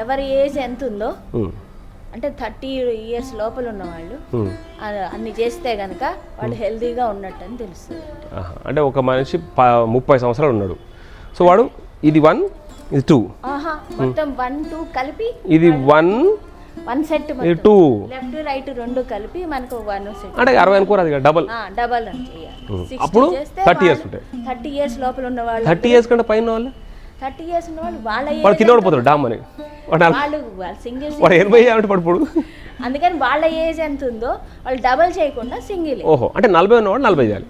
ఎవరి ఏజ్ ఎంత ఉందో అంటే 30 years లోపల ఉన్న వాళ్ళు అన్ని చేస్తే కనుక వాళ్ళు హెల్తీగా ఉన్నట్టు అని తెలుస్తుంది. అంటే ఒక మనిషి 30 సంవత్సరాలు ఉన్నాడు, సో వాడు ఇది 1 ఇది 2 మొత్తం 1 2 కలిపి ఇది 1 సెట్ 2 లెఫ్ట్ రైట్ రెండు కలిపి మనకు 1 సెట్ అంటే 60 అనుకోరు, అది డబల్ అని చేయాలి. అప్పుడు 30 years ఉంటాయి. 30 years లోపల ఉన్న వాళ్ళు 30 years కంటే పైన వాళ్ళు 30 years ఉన్న వాళ్ళు వాళ్ళ కింద పడిపోతారు డామ్ అని వాళ్ళు సింగిల్ వాడు 80 అంటే పడిపోడు. అందుకని వాళ్ళ ఏజ్ ఎంత ఉందో వాళ్ళు డబల్ చేయకుండా సింగిల్. ఓహో, అంటే 40 ఉన్నవాడు 40 చేయాలి.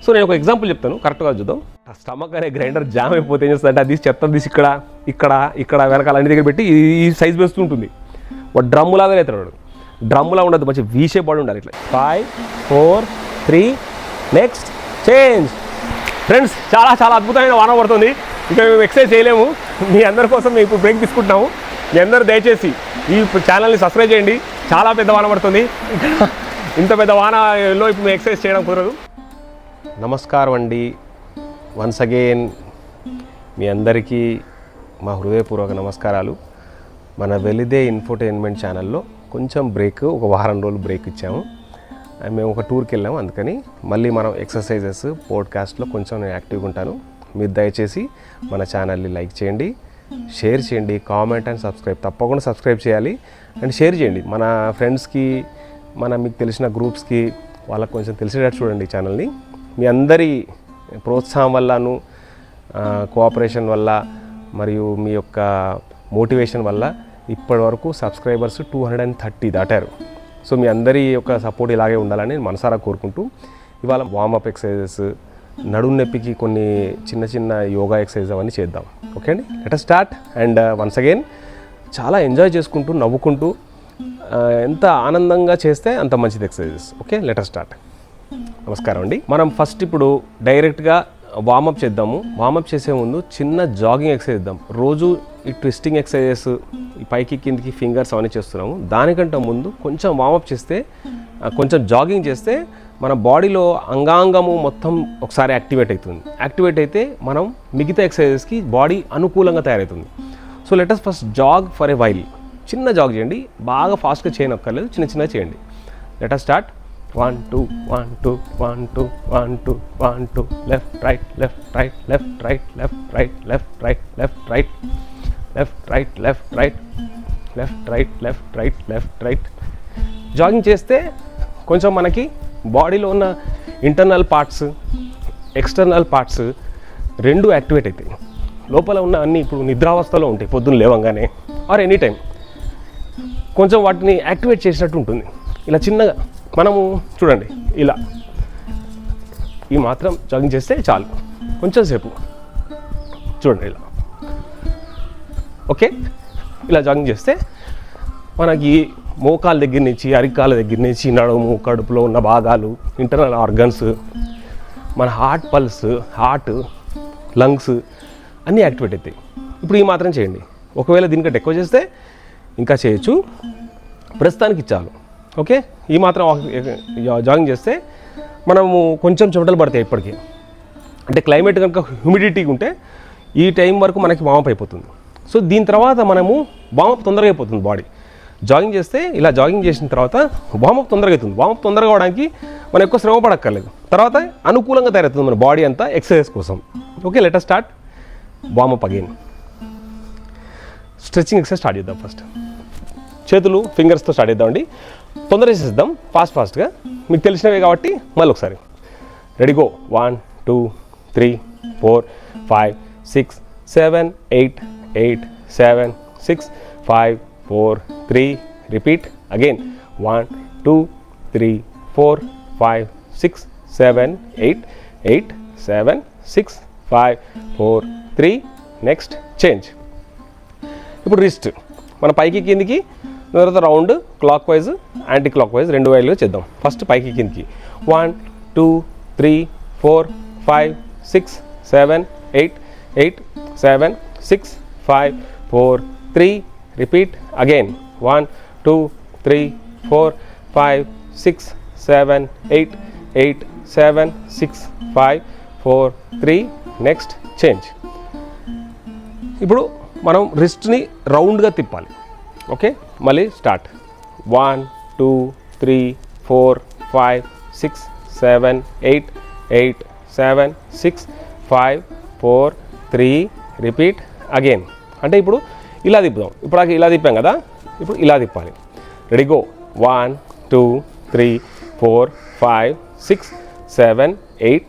సో నేను ఒక ఎగ్జాంపుల్ చెప్తాను, కరెక్ట్గా చూద్దాం. స్టమక్ అనే గ్రైండర్ జామ్ అయిపోతే ఏం చేస్తుంది అంటే అది చెత్త తీసి ఇక్కడ ఇక్కడ ఇక్కడ వెనకాల అన్ని దగ్గర పెట్టి ఈ సైజ్ వేస్తూ ఉంటుంది. వాడు డ్రమ్ము లాగా అవుతాడు, వాడు డ్రమ్ములా ఉండదు, మంచి వీ షేప్ పడి ఉండాలి. ఇట్లా 5 4 3 నెక్స్ట్ చేంజ్. ఫ్రెండ్స్ చాలా చాలా అద్భుతమైన వాన పడుతుంది, ఇంకా మేము ఎక్సర్సైజ్ చేయలేము. మీ అందరి కోసం మేము ఇప్పుడు బ్రేక్ తీసుకుంటున్నాము. మీ అందరూ దయచేసి ఈ ఛానల్ని సబ్స్క్రైబ్ చేయండి. చాలా పెద్ద వాన పడుతుంది, ఇంత పెద్ద వానలో ఇప్పుడు మేము ఎక్సర్సైజ్ చేయడం కుదరదు. నమస్కారం అండి, వన్స్ అగైన్ మీ అందరికీ మా హృదయపూర్వక నమస్కారాలు. మన వెలిదే ఇన్ఫోటైన్మెంట్ ఛానల్లో కొంచెం బ్రేక్, ఒక వారం రోజులు బ్రేక్ ఇచ్చాము. మేము ఒక టూర్కి వెళ్ళాము, అందుకని మళ్ళీ మనం ఎక్సర్సైజెస్ పోడ్కాస్ట్లో కొంచెం నేను యాక్టివ్గా ఉంటాను. మీరు దయచేసి మన ఛానల్ని లైక్ చేయండి, షేర్ చేయండి, కామెంట్ అండ్ సబ్స్క్రైబ్ తప్పకుండా సబ్స్క్రైబ్ చేయాలి అండ్ షేర్ చేయండి మన ఫ్రెండ్స్కి, మీకు తెలిసిన గ్రూప్స్కి, వాళ్ళకి కొంచెం తెలిసేటట్టు చూడండి ఛానల్ని. మీ అందరి ప్రోత్సాహం వల్లను, కోఆపరేషన్ వల్ల మరియు మీ యొక్క మోటివేషన్ వల్ల ఇప్పటి వరకు సబ్స్క్రైబర్స్ 230 దాటారు. సో మీ అందరి యొక్క సపోర్ట్ ఇలాగే ఉండాలని నేను మనసారా కోరుకుంటూ ఇవాళ వార్మప్ ఎక్సర్సైజెస్, నడుము నొప్పికి కొన్ని చిన్న చిన్న యోగా ఎక్సర్సైజ్ అవన్నీ చేద్దాం. ఓకే అండి, let us start. And once again చాలా ఎంజాయ్ చేసుకుంటూ నవ్వుకుంటూ ఎంత ఆనందంగా చేస్తే అంత మంచిది exercises. Okay, let us start. నమస్కారం అండి. మనం ఫస్ట్ ఇప్పుడు డైరెక్ట్గా వార్మప్ చేద్దాము. వార్మప్ చేసే ముందు చిన్న జాగింగ్ ఎక్సర్సైజ్ చేద్దాం. రోజు ఈ ట్విస్టింగ్ ఎక్సర్సైజెస్, ఈ పైకి కిందికి ఫింగర్స్ అవన్నీ చేస్తున్నాము. దానికంటే ముందు కొంచెం వార్మప్ చేస్తే, కొంచెం జాగింగ్ చేస్తే మన బాడీలో అంగాంగము మొత్తం ఒకసారి యాక్టివేట్ అవుతుంది. యాక్టివేట్ అయితే మనం మిగతా ఎక్సర్సైజెస్కి బాడీ అనుకూలంగా తయారవుతుంది. So let us first jog for a while. చిన్న జాగ్ చేయండి, బాగా ఫాస్ట్గా చేయనక్కర్లేదు, చిన్న చిన్న చేయండి. Let us start. 1 2 1 2 1 2 1 2 1 2 left right left right left right left right left right left right left right left right left right left right left right. Jogging చేస్తే కొంచెం మనకి బాడీలో ఉన్న ఇంటర్నల్ పార్ట్స్, ఎక్స్టర్నల్ పార్ట్స్ రెండు యాక్టివేట్ అవుతాయి. లోపల ఉన్న అన్నీ ఇప్పుడు నిద్రావస్థలో ఉంటాయి, పొద్దున్న లేవంగానే ఆర్ ఎనీ టైం కొంచెం వాటిని యాక్టివేట్ చేసినట్టు ఉంటుంది. ఇలా చిన్నగా మనము చూడండి, ఇలా ఈ మాత్రం జాగింగ్ చేస్తే చాలు, కొంచెం సేపు చూడండి ఇలా. ఓకే, ఇలా జాగింగ్ చేస్తే మనకి మోకాల దగ్గర నుంచి, అరికాల దగ్గర నుంచి, నడుము, కడుపులో ఉన్న భాగాలు, ఇంటర్నల్ ఆర్గన్స్, మన హార్ట్ పల్స్, హార్ట్, లంగ్స్ అన్నీ యాక్టివేట్ అవుతాయి. ఇప్పుడు ఈ మాత్రం చేయండి. ఒకవేళ దీనికంటే ఎక్కువ చేస్తే ఇంకా చేయొచ్చు, ప్రస్తుతానికి చాలు. ఓకే, ఈ మాత్రం జాగింగ్ చేస్తే మనము కొంచెం చెమటలు పడతాయి ఇప్పటికీ. అంటే క్లైమేట్ కనుక హ్యూమిడిటీ ఉంటే ఈ టైం వరకు మనకి వామప్ అయిపోతుంది. సో దీని తర్వాత మనము వామప్ తొందరగా అయిపోతుంది బాడీ. జాగింగ్ చేస్తే ఇలా జాగింగ్ చేసిన తర్వాత వామప్ తొందరగా అవుతుంది. వామప్ తొందరగా అవడానికి మనం ఎక్కువ శ్రమ పడక్కర్లేదు. తర్వాత అనుకూలంగా తయారవుతుంది మన బాడీ అంతా ఎక్సర్సైజ్ కోసం. Okay, let us start. Warm up again. Stretching exercise start చేద్దాం. ఫస్ట్ చేతులు ఫింగర్స్తో స్టార్ట్ చేద్దామండి. తొందరగా చేసేద్దాం, ఫాస్ట్గా. మీకు తెలిసినవే కాబట్టి మళ్ళీ ఒకసారి ready go. 1 2 3 4 5 6 7 8 8 7 6 5 4 3 repeat again. 1 2 3 4 5 6 7 8 8 7 6 5 4 3 next change. ఇప్పుడు రిస్ట్ మన పైకి కిందికి, తర్వాత round clock wise, anti clock wise రెండు వైలుగా చేద్దాం. ఫస్ట్ పైకి కిందికి 1 2 3 4 5 6 7 8 8 7 6 5 4 3 రిపీట్ అగైన్. 1 2 3 4 5 6 7 8 8 7 6 5 4 3 next change. ఇప్పుడు మనం రిస్ట్ని రౌండ్గా తిప్పాలి. ఓకే, మళ్ళీ స్టార్ట్. 1 2 3 4 5 6 7 8 8 7 6 5 4 3 repeat again. అంటే ఇప్పుడు ఇలా తిప్పుదాం. ఇప్పుడు ఇలా తిప్పాం కదా, ఇప్పుడు ఇలా తిప్పాలి. Ready go. 1 2 3 4 5 6 7 8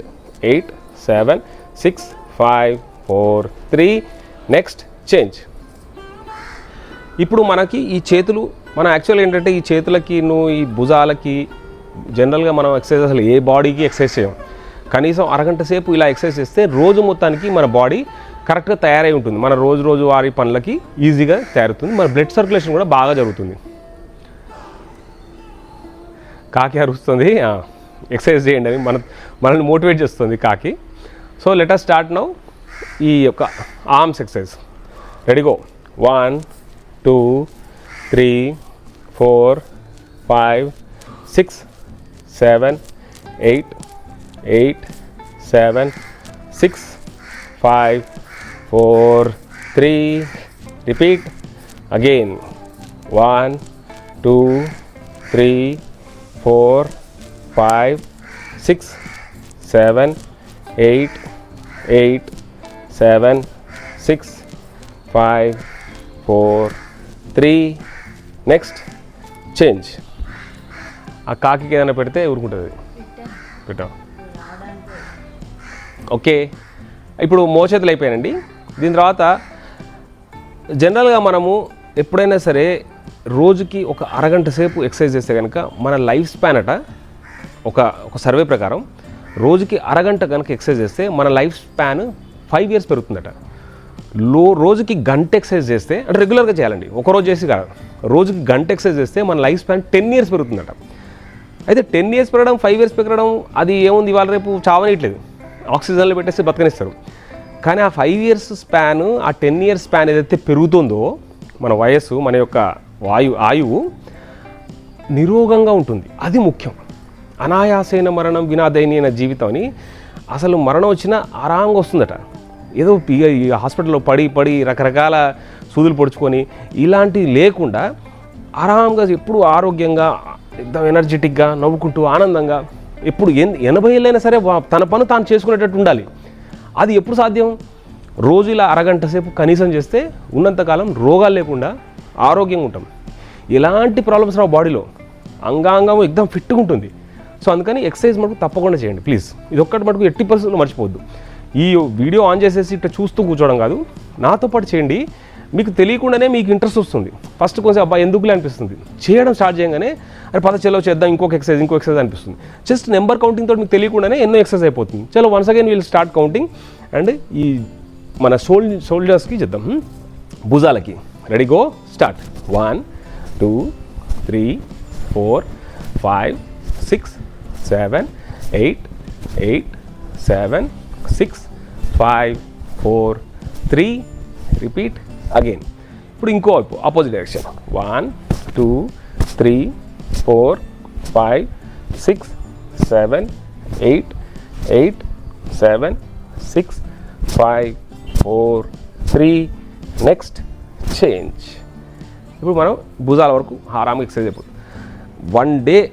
8 7 6 5 4 3 next change. ఇప్పుడు మనకి ఈ చేతులు, మన యాక్చువల్ ఏంటంటే ఈ చేతులకి ఈ భుజాలకి జనరల్గా మనం ఎక్సర్సైజ్ అసలు ఏ బాడీకి ఎక్సర్సైజ్ చేయం. కనీసం అరగంట సేపు ఇలా ఎక్సర్సైజ్ చేస్తే రోజు మొత్తానికి మన బాడీ కరెక్ట్గా తయారై ఉంటుంది. మన రోజు వారి పనులకి ఈజీగా తయారవుతుంది. మన బ్లడ్ సర్క్యులేషన్ కూడా బాగా జరుగుతుంది. కాకి అరుస్తుంది, ఎక్సర్సైజ్ చేయండి అని మనల్ని మోటివేట్ చేస్తుంది కాకి. So let us start now ఈ యొక్క arms exercise. Ready go. 1 2 3 4 5 6 7 8 8 7 6 5 4 3 repeat again. 1 2 3 4 5 6 7 8 8 7 6 5 4 3 next change. ఆ కాకి ఏదైనా పెడితే ఊరుకుంటుంది. పెట్టా. ఓకే, ఇప్పుడు మోచేతులు అయిపోయానండి. దీని తర్వాత జనరల్గా మనము ఎప్పుడైనా సరే రోజుకి ఒక అరగంట సేపు ఎక్సర్సైజ్ చేస్తే కనుక మన లైఫ్ స్పాన్ ఒక సర్వే ప్రకారం రోజుకి అరగంట కనుక ఎక్సర్సైజ్ చేస్తే మన లైఫ్ స్పాన్ 5 years పెరుగుతుందట. రోజుకి గంట ఎక్సర్సైజ్ చేస్తే, అంటే రెగ్యులర్గా చేయాలండి, ఒకరోజు చేసి కాదు, రోజుకి గంట ఎక్సర్సైజ్ చేస్తే మన లైఫ్ స్పాన్ 10 years పెరుగుతుందట. అయితే 10 years పెరగడం, 5 years పెరగడం అది ఏముంది, ఇవాళ రేపు చావనీయట్లేదు, ఆక్సిజన్లో పెట్టేస్తే బతకనిస్తారు. కానీ ఆ 5 years స్పాన్, ఆ 10 years స్పాన్ ఏదైతే పెరుగుతుందో మన వయస్సు, మన యొక్క ఆయువు నిరోగంగా ఉంటుంది. అది ముఖ్యం. అనాయాసైన మరణం వినాదైన జీవితం అని, అసలు మరణం వచ్చినా ఆరాంగా వస్తుందట. ఏదో ఈ హాస్పిటల్లో పడి రకరకాల సూదులు పొడుచుకొని ఇలాంటివి లేకుండా ఆరాంగా ఎప్పుడు ఆరోగ్యంగా एकदम ఎనర్జెటిక్గా నవ్వుకుంటూ ఆనందంగా ఎప్పుడు 80 ఏళ్ళైనా సరే తన పని తాను చేసుకునేటట్టు ఉండాలి. అది ఎప్పుడు సాధ్యం? రోజు ఇలా అరగంట సేపు కనీసం చేస్తే ఉన్నంతకాలం రోగాలు లేకుండా ఆరోగ్యంగా ఉంటాం. ఎలాంటి ప్రాబ్లమ్స్ రావు బాడీలో, అంగాంగం ఎక్దమ్ ఫిట్గా ఉంటుంది. సో అందుకని ఎక్సర్సైజ్ మటుకు తప్పకుండా చేయండి ప్లీజ్. ఇది ఒక్కటి మటుకు 80% మర్చిపోవద్దు. ఈ వీడియో ఆన్ చేసేసి ఇట్లా చూస్తూ కూర్చోవడం కాదు, నాతో పాటు చేయండి. మీకు తెలియకుండానే మీకు ఇంట్రెస్ట్ వస్తుంది. ఫస్ట్ కొంచెం అబ్బాయి ఎందుకులే అనిపిస్తుంది, చేయడం స్టార్ట్ చేయగానే అరే పద చలో చేద్దాం ఇంకో ఎక్సర్సైజ్ అనిపిస్తుంది. జస్ట్ నెంబర్ కౌంటింగ్ తోటి మీకు తెలియకుండానే ఎన్నో ఎక్సర్సైజ్ అయిపోతుంది. చలో once again will start counting. And ఈ మన షోల్డర్స్కి చేద్దాం, భుజాలకి. Ready go start. 1 2 3 4 5 6 7 8 8 7 6 5 4 3 repeat again. ఇప్పుడు ఇంకో వైపు ఆపోజిట్ డైరెక్షన్. 1 2 3 4 5 6 7 8 8 7 6 5 4 3 next change. ఇప్పుడు మనం భుజాల వరకు ఆరాంగా ఎక్సర్సైజ్ అయిపోతుంది. 1 day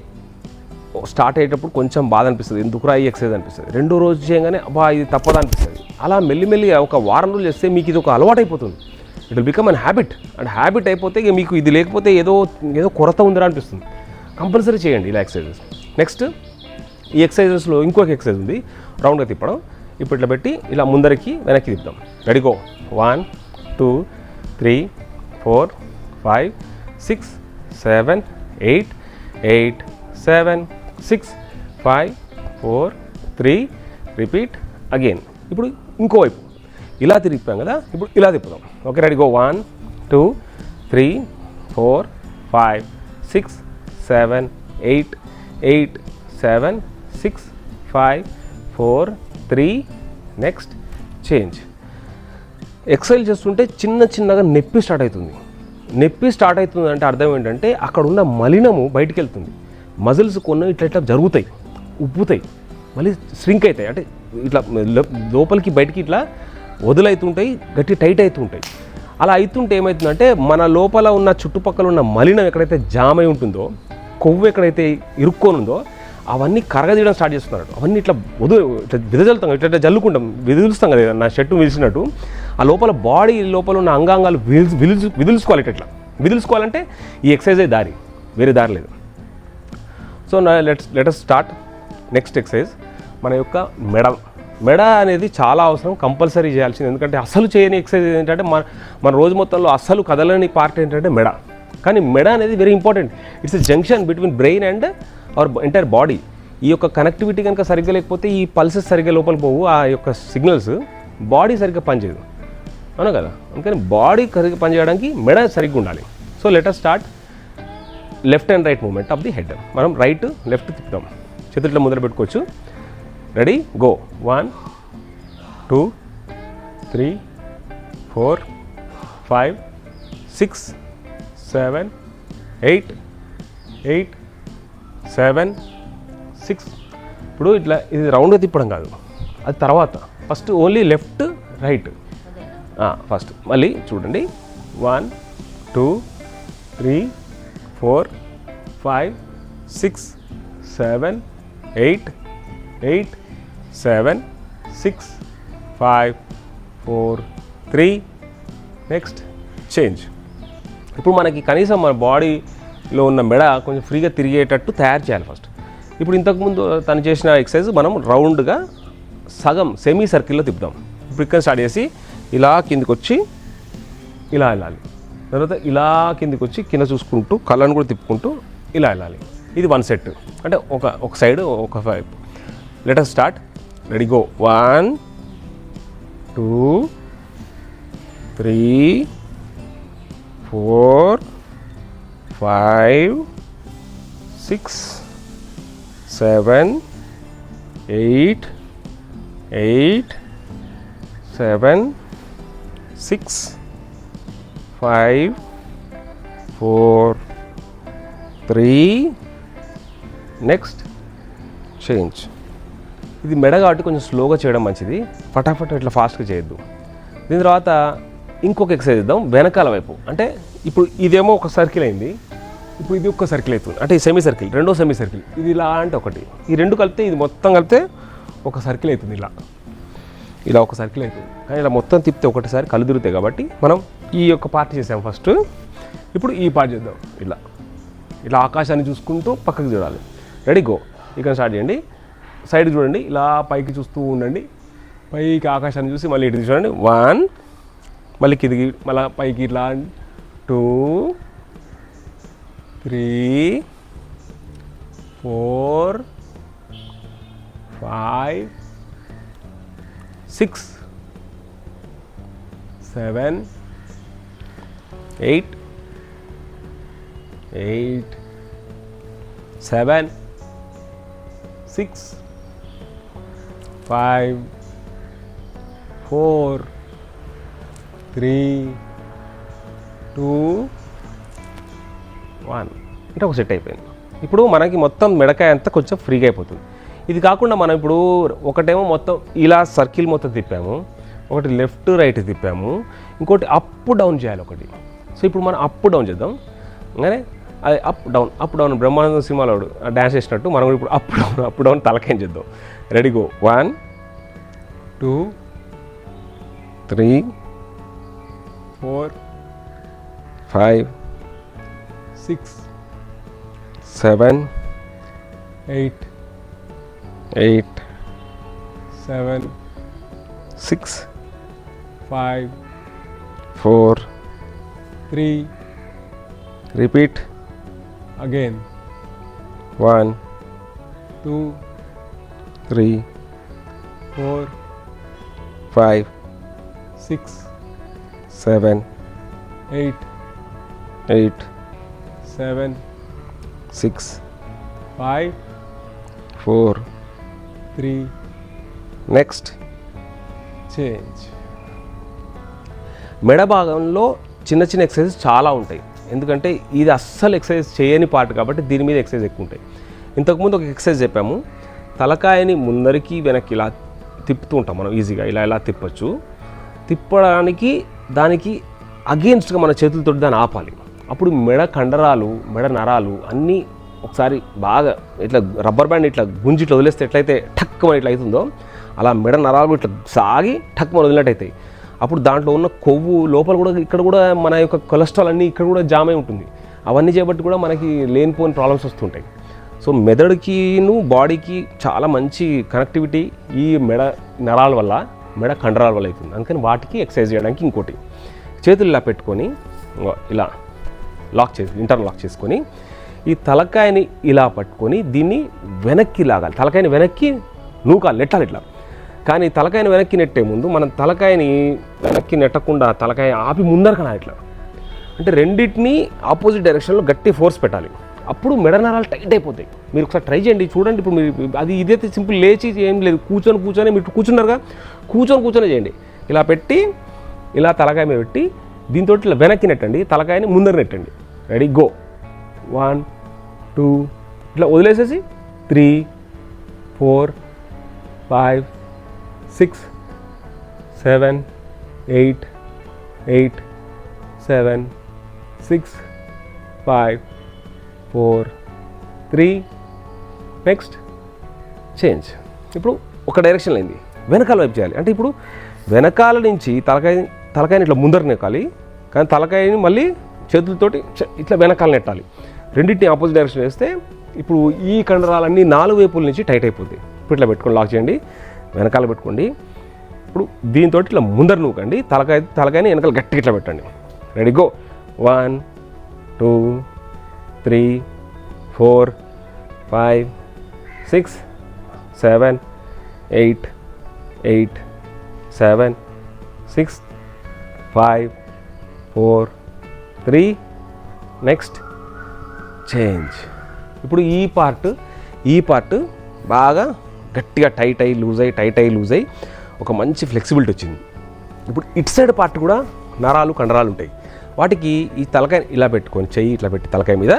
స్టార్ట్ అయ్యేటప్పుడు కొంచెం బాధ అనిపిస్తుంది, ఎందుకురా ఈ ఎక్సర్సైజ్ అనిపిస్తుంది. రెండో రోజు చేయగానే అబ్బా ఇది తప్పదా అనిపిస్తుంది. అలా మెల్లిమెల్లిగా ఒక వారం రోజులు చేస్తే మీకు ఇది ఒక అలవాటు అయిపోతుంది. It will become an habit. And habit అయిపోతే ఇక మీకు ఇది లేకపోతే ఏదో కొరత ఉందిరా అనిపిస్తుంది. కంపల్సరీ చేయండి ఇలా ఎక్సర్సైజెస్. నెక్స్ట్ ఈ ఎక్సర్సైజెస్లో ఇంకొక ఎక్సర్సైజ్ ఉంది, రౌండ్గా తిప్పడం. ఇప్పుడు ఇట్లా పెట్టి ఇలా ముందరికి వెనక్కి తిప్పుదాం. Ready go. 1 2 3 4 5 6 7 8 8 7 6 5 4 3 repeat again. ఇప్పుడు ఇంకోవైపు ఇలా తిరిగిపోయాం కదా, ఇప్పుడు ఇలా తిప్పుదాం. Okay ready go. 1 2 3 4 5 6 7 8 8 7 6 5 4 3 next change. Exercise చేస్తుంటే చిన్నగా నొప్పి స్టార్ట్ అవుతుంది. నొప్పి స్టార్ట్ అవుతుంది అంటే అర్థం ఏంటంటే అక్కడ ఉన్న మలినము బయటికి వెళ్తుంది. మజిల్స్ కొన్ని ఇట్లా జరుగుతాయి, ఉబ్బుతాయి, మళ్ళీ స్ట్రింక్ అవుతాయి. అంటే ఇట్లా లోపలికి బయటికి ఇట్లా వదులవుతుంటాయి, గట్టి టైట్ అవుతుంటాయి. అలా అవుతుంటే ఏమవుతుందంటే మన లోపల ఉన్న చుట్టుపక్కల ఉన్న మలినం ఎక్కడైతే జామ్ అయి ఉంటుందో, కొవ్వు ఎక్కడైతే ఇరుక్కొని ఉందో అవన్నీ కరగదీయడం స్టార్ట్ చేస్తున్నారు. అవన్నీ ఇట్లా ఇట్లా విదజల్లుతాం, ఇట్లా జల్లుకుంటాం, విదిలుస్తాం కదా, నా షర్టు విదిలిసినట్టు ఆ లోపల బాడీ లోపల ఉన్న అంగాంగాలు విదిల్చుకోవాలి. ఇట్లా విదిల్చుకోవాలంటే ఈ ఎక్సర్సైజే దారి, వేరే దారి లేదు. So let us start next exercise. మన యొక్క మెడ అనేది చాలా అవసరం, కంపల్సరీ చేయాల్సింది. ఎందుకంటే అసలు చేయని ఎక్సర్సైజ్ ఏంటంటే మన రోజు మొత్తంలో అసలు కదలని పార్ట్ ఏంటంటే మెడ. కానీ మెడ అనేది very important. It's a junction between brain and our entire body. ఈ యొక్క కనెక్టివిటీ కనుక సరిగ్గా లేకపోతే ఈ పల్సెస్ సరిగ్గా లోపల పోవు, ఆ యొక్క సిగ్నల్స్ బాడీ సరిగ్గా పనిచేయదు, అవును కదా. అందుకని బాడీ సరిగ్గా పనిచేయడానికి మెడ సరిగ్గా ఉండాలి. So let us start left and right movement of the head. మనం రైట్ లెఫ్ట్ తిప్పుతాం, చేతుల్లో ముందర పెట్టుకోవచ్చు. Ready, go. 1 2 3 4 5 6 7 8 8 7 6. ఇప్పుడు ఇట్లా ఇది రౌండ్గా తిప్పడం కాదు, అది తర్వాత. First only left right first. మళ్ళీ చూడండి, 1 2 3 4 5 6 7 8 8 7 6 5 4 3. Next change. ఇప్పుడు మనకి కనీసం మన బాడీలో ఉన్న మెడ కొంచెం ఫ్రీగా తిరిగేటట్టు తయారు చేయాలి ఫస్ట్. ఇప్పుడు ఇంతకుముందు తను చేసిన ఎక్సర్సైజ్ మనం రౌండ్గా సగం సెమీ సర్కిల్లో తిప్పుదాం. ఇప్పుడు ఇక్కడ స్టార్ట్ చేసి ఇలా కిందికి వచ్చి ఇలా వెళ్ళాలి, తర్వాత ఇలా కిందికి వచ్చి కింద చూసుకుంటూ కళ్ళను కూడా తిప్పుకుంటూ ఇలా వెళ్ళాలి. ఇది 1 సెట్, అంటే ఒక సైడ్ ఒక 5. Let us start. Ready, go. 1 2 3 4 5 6 7 8 8 7 6 5 4 3. Next change. ఇది మెడ కాబట్టి కొంచెం స్లోగా చేయడం మంచిది, ఫటాఫట్ ఇట్లా ఫాస్ట్గా చేయొద్దు. దీని తర్వాత ఇంకొక ఎక్సర్సైజ్ ఇద్దాం వెనకాల వైపు. అంటే ఇప్పుడు ఇదేమో ఒక సర్కిల్ అయింది, ఇప్పుడు ఇది ఒక సర్కిల్ అవుతుంది, అంటే ఈ సెమీ సర్కిల్, రెండో సెమీ సర్కిల్. ఇది ఇలా అంటే ఒకటి, ఈ రెండు కలిపితే ఇది మొత్తం కలిపితే ఒక సర్కిల్ అవుతుంది. ఇలా ఒక సర్కిల్ అవుతుంది. కానీ ఇలా మొత్తం తిప్పితే ఒకటిసారి కళ్ళు తిరుగుతాయి. కాబట్టి మనం ఈ యొక్క పార్ట్ చేసాం ఫస్ట్, ఇప్పుడు ఈ పార్ట్ చేద్దాం. ఇలా ఆకాశాన్ని చూసుకుంటూ పక్కకి చూడాలి. Ready, go. ఇక్కడ స్టార్ట్ చేయండి. సైడ్ చూడండి, ఇలా పైకి చూస్తూ ఉండండి. పైకి ఆకాశాన్ని చూసి మళ్ళీ ఇటు చూడండి. 1, మళ్ళీ కిందికి, మళ్ళీ పైకి ఇట్లా 2 3 4 5 6 7 8 8 7 6 5 4 3 2 1. అంటే ఒక సెట్ అయిపోయింది. ఇప్పుడు మనకి మొత్తం మెడకాయ అంతా కొంచెం ఫ్రీగా అయిపోతుంది. ఇది కాకుండా మనం ఇప్పుడు ఒకటేమో మొత్తం ఇలా సర్కిల్ మొత్తం తిప్పాము, ఒకటి లెఫ్ట్ రైట్ తిప్పాము, ఇంకోటి అప్ డౌన్ చేయాలి ఒకటి. సో ఇప్పుడు మనం అప్ డౌన్ చేద్దాం. అలానే అది అప్ డౌన్ బ్రహ్మానందం సినిమాలో డ్యాన్స్ చేసినట్టు మనం ఇప్పుడు అప్ డౌన్ తలకేం చేద్దాం. Ready, go. 1 2 3 4 5 6 7 8 8 7 6 5 4 3. Repeat again. 1 2 3 4 5 6 7 8 8 7 6 5 4 3. Next change. మెడ భాగంలో చిన్న చిన్న ఎక్సర్సైజ్ చాలా ఉంటాయి. ఎందుకంటే ఇది అస్సలు ఎక్సర్సైజ్ చేయని పార్ట్ కాబట్టి దీని మీద ఎక్సర్సైజ్ ఎక్కువ ఉంటాయి. ఇంతకుముందు ఒక ఎక్సర్సైజ్ చెప్పాము, తలకాయని ముందరికి వెనక్కి ఇలా తిప్పుతూ ఉంటాం మనం ఈజీగా. ఇలా తిప్పచ్చు. తిప్పడానికి దానికి అగెయిన్స్ట్గా మన చేతులతో దాన్ని ఆపాలి. అప్పుడు మెడ కండరాలు, మెడ నరాలు అన్నీ ఒకసారి బాగా ఇట్లా రబ్బర్ బ్యాండ్ ఇట్లా గుంజి ఇట్లా వదిలేస్తే ఎట్లయితే ఠక్కుమని ఇట్లా అవుతుందో అలా మెడ నరాలు ఇట్లా సాగి ఠక్కుమని వదిలినట్టు అవుతాయి. అప్పుడు దాంట్లో ఉన్న కొవ్వు లోపల కూడా ఇక్కడ కూడా మన యొక్క కొలెస్ట్రాల్ అన్నీ ఇక్కడ కూడా జామ్ అయి ఉంటుంది. అవన్నీ చేయబట్టి కూడా మనకి లేనిపోని ప్రాబ్లమ్స్ వస్తుంటాయి. సో మెదడుకిను బాడీకి చాలా మంచి కనెక్టివిటీ ఈ మెడ నరాల వల్ల, మెడ కండరాల వల్ల అవుతుంది. అందుకని వాటికి ఎక్సర్సైజ్ చేయడానికి ఇంకోటి, చేతులు ఇలా పెట్టుకొని ఇలా లాక్ చేసి ఇంటర్లాక్ చేసుకొని ఈ తలకాయని ఇలా పట్టుకొని దీన్ని వెనక్కి లాగాలి. తలకాయని వెనక్కి నూకాలి, నెట్టాలి ఇట్లా. కానీ తలకాయని వెనక్కి నెట్టే ముందు మనం తలకాయని వెనక్కి నెట్టకుండా తలకాయ ఆపి ముందరకనా ఇట్లా. అంటే రెండింటినీ ఆపోజిట్ డైరెక్షన్లో గట్టి ఫోర్స్ పెట్టాలి. అప్పుడు మెడ నరాలు టైట్ అయిపోతాయి. మీరు ఒకసారి ట్రై చేయండి, చూడండి. ఇప్పుడు మీరు అది ఇదైతే సింపుల్, లేచి ఏం లేదు, కూర్చొని మీరు కూర్చున్నారుగా, కూర్చొని చేయండి. ఇలా పెట్టి ఇలా తలకాయ మీద పెట్టి దీంతో ఇట్లా వెనక్కి నెట్టండి, తలకాయని ముందర నెట్టండి. Ready, go. 1 2 ఇట్లా వదిలేసేసి 3 4 5 6 7 8 8 7 6 5 4 3 నెక్స్ట్ చేంజ్. ఇప్పుడు ఒక డైరెక్షన్ అయింది, వెనకాల వైపు చేయాలి. అంటే ఇప్పుడు వెనకాల నుంచి తలకాయని ఇట్లా ముందర నెక్కాలి, కానీ తలకాయని మళ్ళీ చేతులతోటి ఇట్లా వెనకాల నెట్టాలి. రెండింటిని ఆపోజిట్ డైరెక్షన్ వేస్తే ఇప్పుడు ఈ కండరాలన్నీ 4 వైపుల నుంచి టైట్ అయిపోతాయి. ఇప్పుడు ఇట్లా పెట్టుకొని లాక్ చేయండి, వెనకాల పెట్టుకోండి. ఇప్పుడు దీంతో ఇట్లా ముందర నూకండి, తలకాయని వెనకాల గట్టిగా ఇట్లా పెట్టండి. Ready, go. 1 2 3 4 5 6 7 8 8 7 6 5 4 3 next change. ఇప్పుడు ఈ పార్ట్ బాగా గట్టిగా టైట్ అయ్యి లూజ్ అయ్యి ఒక మంచి ఫ్లెక్సిబిలిటీ వచ్చింది. ఇప్పుడు ఇటు సైడ్ పార్ట్ కూడా నరాలు కండరాలు ఉంటాయి. వాటికి ఈ తలకాయ ఇలా పెట్టుకొని చెయ్యి ఇట్లా పెట్టి తలకాయ మీద,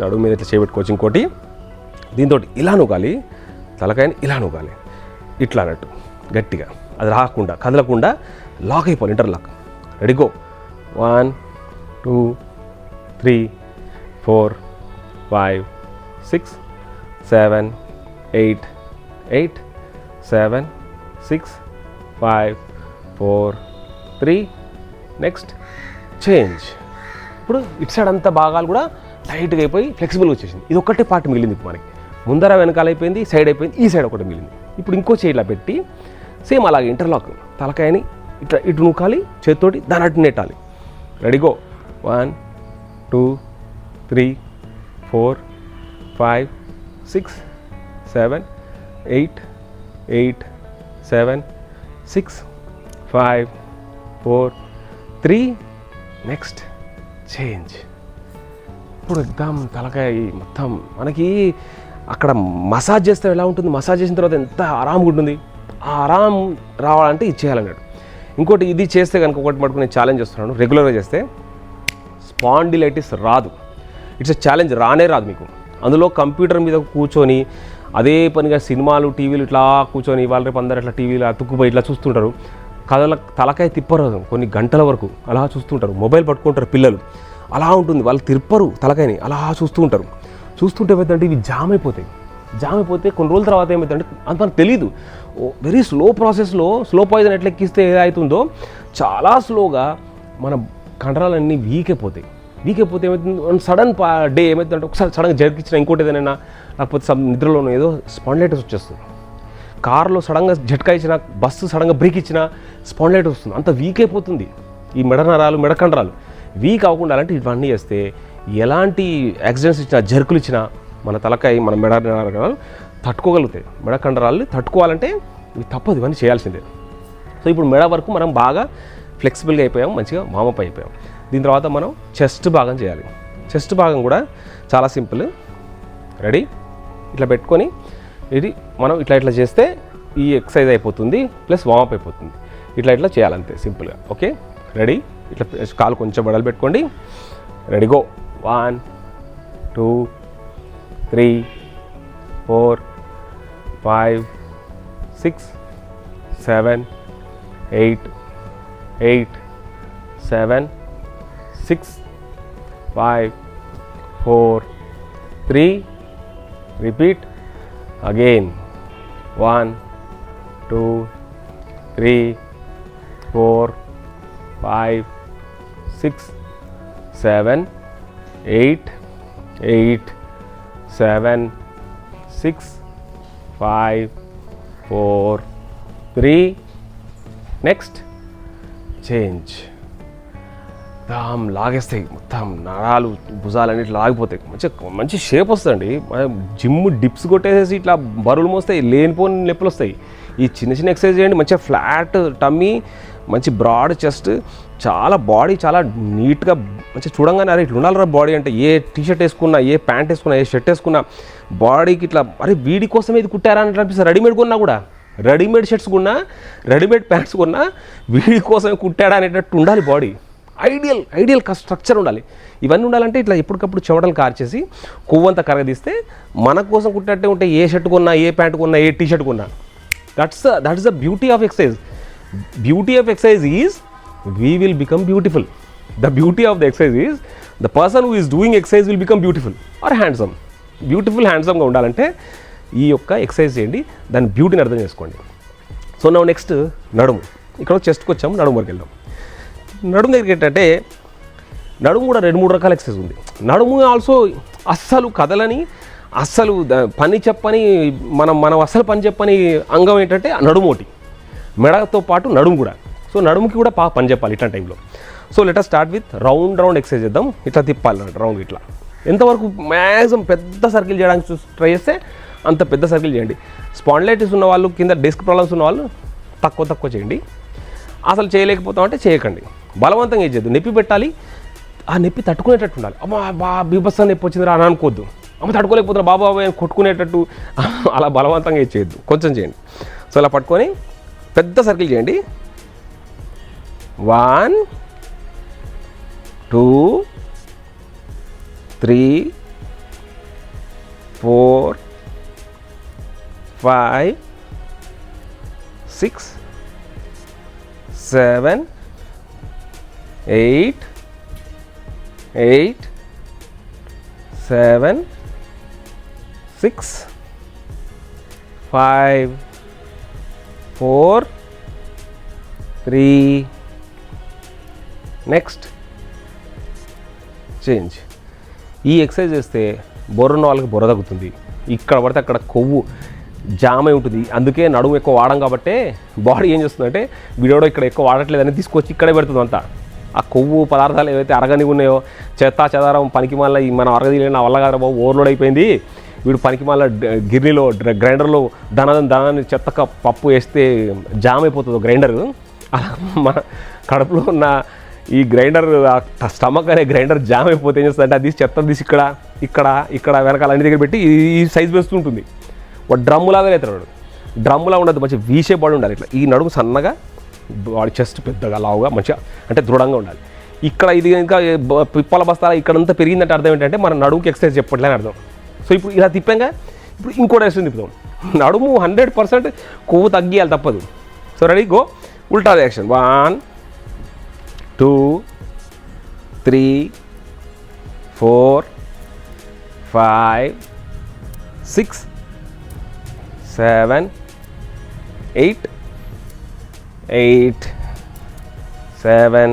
నడుము మీద ఇట్లా చేయబెట్టుకోవచ్చు. ఇంకోటి దీంతో ఇలా నూగాలి, తలకాయని ఇలా నూగాలి, ఇట్లా అన్నట్టు గట్టిగా, అది రాకుండా కదలకుండా లాక్ అయిపోవాలి, interlock. Ready, go. 1 2 3 4 5 6 7 8 8 7 6 5 4 3 next change. ఇప్పుడు ఇటు సైడ్ అంతా భాగాలు కూడా టైట్గా అయిపోయి ఫ్లెక్సిబుల్గా వచ్చేసింది. ఇది ఒక్కటే పార్ట్ మిగిలింది. ఇప్పుడు మనకి ముందర వెనకాల అయిపోయింది, సైడ్ అయిపోయింది, ఈ సైడ్ ఒకటి మిగిలింది. ఇప్పుడు ఇంకో చేయి ఇలా పెట్టి సేమ్ అలాగే ఇంటర్లాక్, తలకాయని ఇట్లా ఇటు నూకాలి, చేతితోటి దాని అటు నెట్టాలి. Ready, go. 1 2 3 4 5 6 7 8 8 7 6 5 4 3 next change. ఇప్పుడు ఎగ్దాం తలకాయ మొత్తం మనకి అక్కడ మసాజ్ చేస్తే ఎలా ఉంటుంది, మసాజ్ చేసిన తర్వాత ఎంత ఆరాంగా ఉంటుంది. ఆ ఆరాం రావాలంటే ఇది చేయాలన్నాడు. ఇంకోటి ఇది చేస్తే కనుక ఒకటి మటుకు నేను ఛాలెంజ్ చేస్తున్నాను, రెగ్యులర్గా చేస్తే స్పాండిలైటిస్ రాదు. ఇట్స్ ఎ ఛాలెంజ్, రానే రాదు మీకు. అందులో కంప్యూటర్ మీద కూర్చొని అదే పనిగా సినిమాలు టీవీలు ఇట్లా కూర్చొని వాళ్ళ రేపు అందరూ ఇట్లా టీవీలో అతుక్కుపోయి ఇట్లా చూస్తుంటారు. తలకాయ తిప్పరు కొన్ని గంటల వరకు అలా చూస్తుంటారు. మొబైల్ పట్టుకుంటారు పిల్లలు, అలా ఉంటుంది. వాళ్ళు తిప్పరు తలకాయని, అలా చూస్తూ ఉంటారు. చూస్తుంటే ఏమవుతుందంటే ఇవి జామ్ అయిపోతే కొన్ని రోజుల తర్వాత ఏమవుతుందంటే అంత మనకు తెలియదు. వెరీ స్లో ప్రాసెస్లో స్లో పాయిజన్ ఎట్లా ఎక్కిస్తే ఏదవుతుందో చాలా స్లోగా మన కండరాలన్నీ వీక్ అయిపోతే ఏమవుతుంది, సడన్ డే ఏమవుతుందంటే ఒకసారి సడన్గా జరిగిచ్చిన ఇంకోటి ఏదైనా లేకపోతే నిద్రలోనూ ఏదో స్పాండిలైటిస్ వచ్చేస్తుంది. కారులో సడన్గా జట్కా ఇచ్చిన, బస్సు సడన్గా బ్రేక్ ఇచ్చిన స్పాండిలైటిస్ వస్తుంది. అంత వీక్ అయిపోతుంది ఈ మెడ నరాలు, మెడ కండరాలు. వీక్ అవ్వకుండా అలాంటి ఇవన్నీ చేస్తే ఎలాంటి యాక్సిడెంట్స్ ఇచ్చినా, జర్కులు ఇచ్చినా మన తలకాయ, మన మెడ నరాలు తట్టుకోగలుగుతాయి. మెడ కండరాలు తట్టుకోవాలంటే ఇవి తప్పదు, ఇవన్నీ చేయాల్సిందే. సో ఇప్పుడు మెడ వరకు మనం బాగా ఫ్లెక్సిబుల్గా అయిపోయాం, మంచిగా వామప్ అయిపోయాం. దీని తర్వాత మనం చెస్ట్ భాగం చేయాలి. చెస్ట్ భాగం కూడా చాలా సింపుల్. రెడీ, ఇట్లా పెట్టుకొని ఇది మనం ఇట్లా చేస్తే ఈ ఎక్సర్సైజ్ అయిపోతుంది, ప్లస్ వామప్ అయిపోతుంది. ఇట్లా చేయాలంతే సింపుల్గా. Okay, ready. ఇట్లా కాలు కొంచెం బడలు పెట్టుకోండి. Ready, go. 1 2 3 4 5 6 7 8 8 7 6 5 4 3 repeat again 1 2 3 4 5 6 7 8 8 7 6 5 4 3 next change Dham లాగేస్తాయి మొత్తం నరాలు భుజాలన్నిటి లాగిపోతాయి మంచి షేప్ వస్తుందండి జిమ్ డిప్స్ కొట్టేసేసి ఇట్లా బరువులు మోస్తాయి లేనిపోని నొప్పులు వస్తాయి ఈ చిన్న చిన్న ఎక్సర్సైజ్ చేయండి మంచిగా ఫ్లాట్ టమ్మీ మంచి బ్రాడ్ చెస్ట్ చాలా బాడీ చాలా నీట్గా మంచిగా చూడంగానే అరే ఇట్లా ఉండాలిరా బాడీ అంటే ఏ టీషర్ట్ వేసుకున్నా ఏ ప్యాంట్ వేసుకున్నా ఏ షర్ట్ వేసుకున్నా బాడీకి ఇట్లా అరే వీడి కోసమే ఇది కుట్టారా అని అనిపిస్తుంది రెడీమేడ్ కొన్నా కూడా రెడీమేడ్ షర్ట్స్ కొన్నా రెడీమేడ్ ప్యాంట్స్ కొన్నా వీడి కోసమే కుట్టాడా అనేటట్టు ఉండాలి బాడీ ఐడియల్ స్ట్రక్చర్ ఉండాలి ఇవన్నీ ఉండాలంటే ఇట్లా ఎప్పటికప్పుడు చెమటలు కార్చేసి కొవ్వంతా కరగదీస్తే మన కోసం కుట్టినట్టే ఉంటే ఏ షర్ట్ కొన్నా ఏ ప్యాంట్ కొన్నా ఏ టీ షర్ట్ కొన్నా that's the beauty of exercise beauty of exercise is we will become beautiful the beauty of the exercise is the person who is doing exercise will become beautiful or handsome హ్యాండ్సమ్గా ఉండాలంటే ఈ యొక్క exercise చేయండి దాని బ్యూటీని అర్థం చేసుకోండి so నా next నడుము ఇక్కడ చెస్ట్కి వచ్చాము నడుము వరకు వెళ్దాం నడుము దగ్గరికి ఏంటంటే నడుము కూడా 2-3 రకాల ఎక్సర్సైజ్ ఉంది నడుము ఆల్సో అస్సలు కదలని అస్సలు పని చెప్పని మనం అస్సలు పని చెప్పని అంగం ఏంటంటే నడుము ఒకటి మెడతో పాటు నడుము కూడా సో నడుముకి కూడా పని చెప్పాలి ఇట్లాంటి టైంలో so let start with round exercise చేద్దాం ఇట్లా తిప్పాలి రౌండ్ ఇట్లా ఎంతవరకు మ్యాక్సిమం పెద్ద సర్కిల్ చేయడానికి ట్రై చేస్తే అంత పెద్ద సర్కిల్ చేయండి స్పాండిలైటిస్ ఉన్న వాళ్ళు కింద డిస్క్ ప్రాబ్లమ్స్ ఉన్న వాళ్ళు తక్కువ చేయండి అసలు చేయలేకపోతామంటే చేయకండి బలవంతంగా ఏం చేయద్దు నొప్పి పెట్టాలి ఆ నొప్పి తట్టుకునేటట్టు ఉండాలి అమ్మ బీభత్సం నొప్పి వచ్చిందిరా అని అనుకోవద్దు అమ్మ తట్టుకోలేకపోతున్నా బాబా అని కొట్టుకునేటట్టు అలా బలవంతంగా ఏం చేయొద్దు కొంచెం చేయండి సో అలా పట్టుకొని పెద్ద సర్కిల్ చేయండి 1 2 3 4 5 6 7 8 8 7 6 5 4 3 నెక్స్ట్ చేంజ్ ఈ ఎక్సర్సైజ్ చేస్తే బొర్రున్న వాళ్ళకి బొర్ర తగ్గుతుంది ఇక్కడ పడితే అక్కడ కొవ్వు జామ్ అయి ఉంటుంది అందుకే నడుము ఎక్కువ వాడం కాబట్టి బాడీ ఏం చేస్తుందంటే వీడియోలో ఇక్కడ ఎక్కువ వాడట్లేదని తీసుకొచ్చి ఇక్కడే పెడుతుంది అంతా ఆ కొవ్వు పదార్థాలు ఏవైతే అరగని ఉన్నాయో చెదారం పనికి మళ్ళీ మనం అరగదీయలేని నా వల్ల కాదు బాబు ఓవర్లోడ్ అయిపోయింది వీడు పనికి మళ్ళీ గిర్నీలో గ్రైండర్లో దనాన్ని చెత్త పప్పు వేస్తే జామ్ అయిపోతుంది గ్రైండర్ అలా మన కడుపులో ఉన్న ఈ గ్రైండర్ స్టమక్ అనే గ్రైండర్ జామ్ అయిపోతే ఏం చేస్తుంది అంటే అది చెత్త తీసి ఇక్కడ వెనకాల అన్ని దగ్గర పెట్టి ఈ సైజ్ వేస్తుంటుంది వాడు డ్రమ్ములాగా అవుతాడు డ్రమ్ములా ఉండదు మంచి వీ షేప్ బాడీ ఉండాలి ఇట్లా ఈ నడుము సన్నగా వాడి చెస్ట్ పెద్దగా లావుగా మంచిగా అంటే దృఢంగా ఉండాలి ఇక్కడ ఇది ఇంకా పిప్పల బస్తాల ఇక్కడంతా పెరిగిందంటే అర్థం ఏంటంటే మన నడుముకి ఎక్సర్సైజ్ చెప్పట్లేని అర్థం సో ఇప్పుడు ఇలా తిప్పాక ఇప్పుడు ఇంకోటి వేస్తుంది తిప్పుతాం నడుము 100% కొవ్వు తగ్గియాలి తప్పదు సో రెడీ గో ఉల్టా యాక్షన్ 1 2 3 4 5 6 7 8 8 7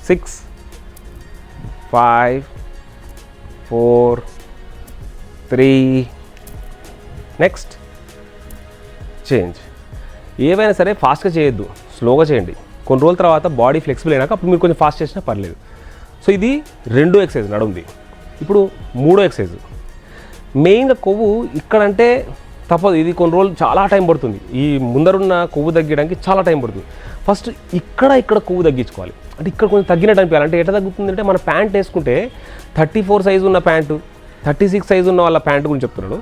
6 5 4 3 నెక్స్ట్ చేంజ్ ఏవైనా సరే ఫాస్ట్గా చేయొద్దు స్లోగా చేయండి కొన్ని రోజుల తర్వాత బాడీ ఫ్లెక్సిబుల్ అయినాక అప్పుడు మీరు కొంచెం ఫాస్ట్ చేసినా పర్లేదు సో ఇది 2 ఎక్సర్సైజ్ నడుంది ఇప్పుడు 3 ఎక్సర్సైజ్ మెయిన్గా కొవ్వు ఇక్కడంటే తప్పదు ఇది కొన్ని రోజులు చాలా టైం పడుతుంది ఈ ముందరున్న కొవ్వు తగ్గడానికి చాలా టైం పడుతుంది ఫస్ట్ ఇక్కడ కొవ్వు తగ్గించుకోవాలి అంటే ఇక్కడ కొంచెం తగ్గినట్టు అనిపించాలి అంటే ఎట్లా తగ్గుతుంది అంటే మన ప్యాంట్ వేసుకుంటే 34 సైజు ఉన్న ప్యాంటు 36 సైజు ఉన్న వాళ్ళ ప్యాంటు గురించి చెప్తున్నాడు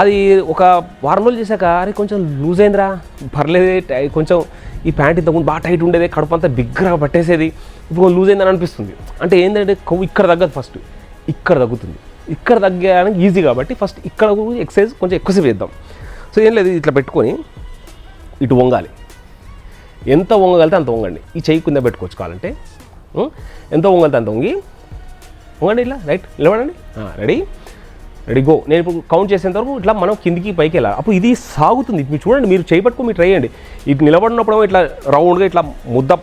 అది ఒక వారం రోజులు చేశాక అరే కొంచెం లూజ్ అయిందిరా పర్లేదే కొంచెం ఈ ప్యాంట్ ఇంతకుముందు బాగా టైట్ ఉండేది కడుపు అంతా బిగ్గా పట్టేసేది ఇప్పుడు లూజ్ అయిందని అనిపిస్తుంది అంటే ఏంటంటే కొవ్వు ఇక్కడ తగ్గదు ఫస్ట్ ఇక్కడ తగ్గుతుంది ఇక్కడ తగ్గడానికి ఈజీ కాబట్టి ఫస్ట్ ఇక్కడ ఎక్సర్సైజ్ కొంచెం ఎక్కువసేపు చేద్దాం సో ఏం లేదు ఇట్లా పెట్టుకొని ఇటు వంగాలి ఎంత వంగగలితే అంత వంగండి. ఈ చెయ్యి కింద పెట్టుకోవచ్చు కావాలంటే. ఎంత వంగలితే అంత వంగండి. ఇలా రైట్ నిలబడండి. Ready go. నేను ఇప్పుడు కౌంట్ చేసేంత వరకు ఇట్లా మనం కిందికి పైకి వెళ్ళాలి. అప్పుడు ఇది సాగుతుంది. మీరు చూడండి, మీరు చేయి పట్టుకో, మీరు ట్రై చేయండి. ఇది నిలబడినప్పుడు ఇట్లా రౌండ్గా ఇట్లా ముద్ద